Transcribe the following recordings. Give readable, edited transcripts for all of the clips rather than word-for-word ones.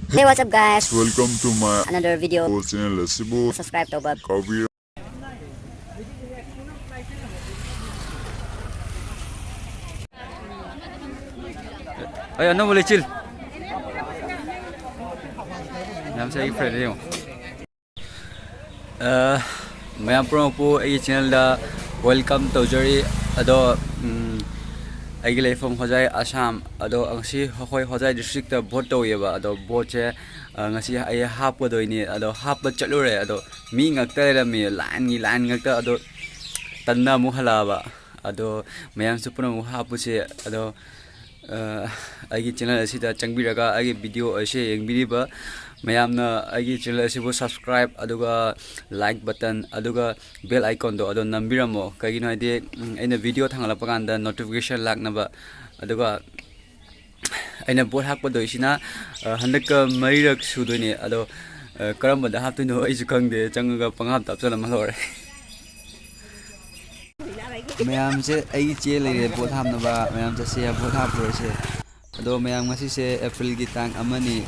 Hey, what's up, guys? Welcome to my Another video. channel. Subscribe to Bob. Copy. Ay, ano boleh chill? Nama saya Fred ni. MYam pro po ay channel da welcome to Jerry ado ay gilay from Hojai Assam ado ang si Hojai district da vote to yeba ado vote che ngasi ay hap do ini ado hap da chalure ado mi ngakta la mi lan ngakta ado tanna mu halaba ado MYam supuna mu hapu che ado आई channel असिदा चंगबिरगा आई video असे यंगबिरिबा मयामना आई channel असिबो subscribe अदुगा लाइक बटन अदुगा बेल आइकन दो अदो नंबिरमो कगिनो आइदे आइना वीडियो थांगलाप कांदा नोटिफिकेशन लाकनबा अदुगा आइना बोट हाकपदो इसिना हंदक मरिरक सुदोनी अदो करमबदा हापतुनो आइसु खंगदे चंगगा पंगाप तापचलम हलोरे MYam से आई चे ले बोट हापनबा MYam से बोट हापुर से अदो MYam ngasi se April gi tang amani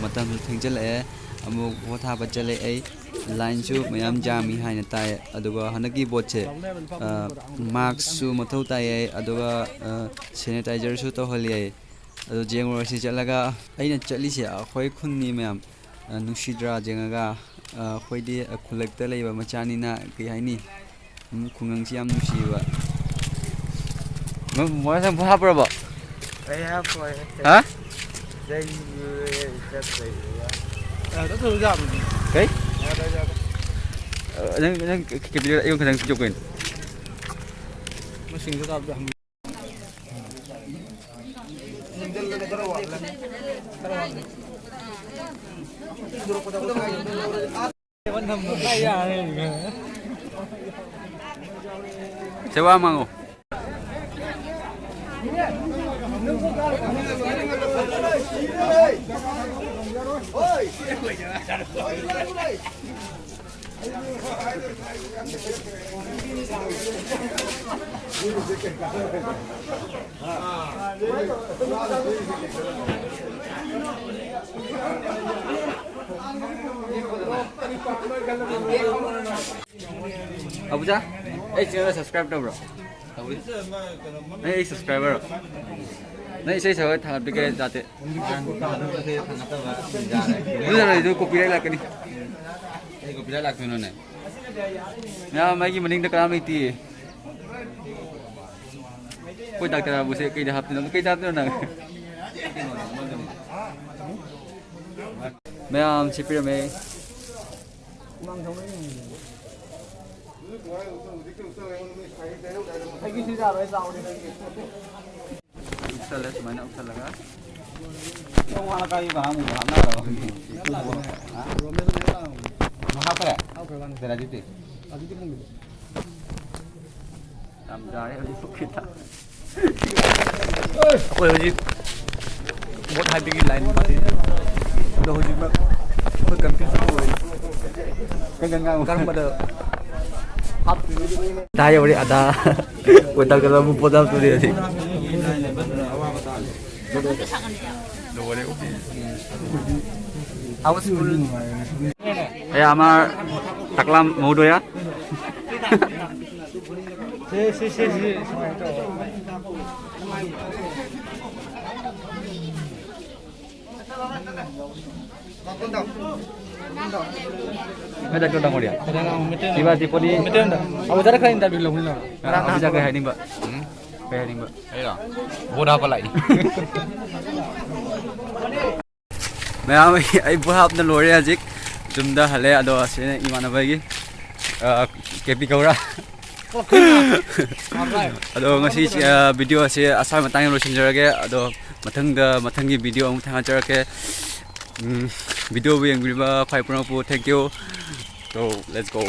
matam thengjal e amu vote hapa chale ai line su MYam jami haina tai aduga hanaki vote che marks su mathau tai ai aduga sanitizer su to holi ai ado jengro si chalaga aina chali se khoi khunni MYam nusidra jengaga khoidi khulakta leiba machani na ki haini khungang si am nusiba mo sa vote hapra ba hả? Cái? Nang cái video yêu cái thằng chụp hình. Masing itu tak dah. Sewa mango. Apa sah? Channel subscribe dah bro. Subscriber. नहीं सही सही था बिके जाते नहीं जो copyright लागनी copyright लागते उन्होंने यार मैं की मनिंग काम नहीं थी कोई डॉक्टर अब उसे कई हफ्ते कई जाते ना MYam चिपरे में उछल है मैंने उछल लगा तो वहां का ही वहां ना वहां पर है तेरा जीते हम जा रहे हैं सुखी था कोई हो जी बहुत हाई बिग लाइन मारती तो हो जी मैं कोई कंफ्यूज हो गई कंगंगा कर मत आप दाई बड़ी आधा वो तक तो वो पता तो नहीं थी Ya amar taklam mau do ya. Si. Ada kedang dia. Tiba-tiba di. Aku cara kau interview lalu ni. Aku jaga hari ni mbak. Hari ni mbak. Ayo. Bodoh apa lagi? MYam ay buhap na lori ajik jumda hale ado asine imana bagi kepi kaura ado ngasi video ase asal matang lo sinjarage ado mathangi video ang thanga jarake video bi ang griba 5 pro thank you so let's go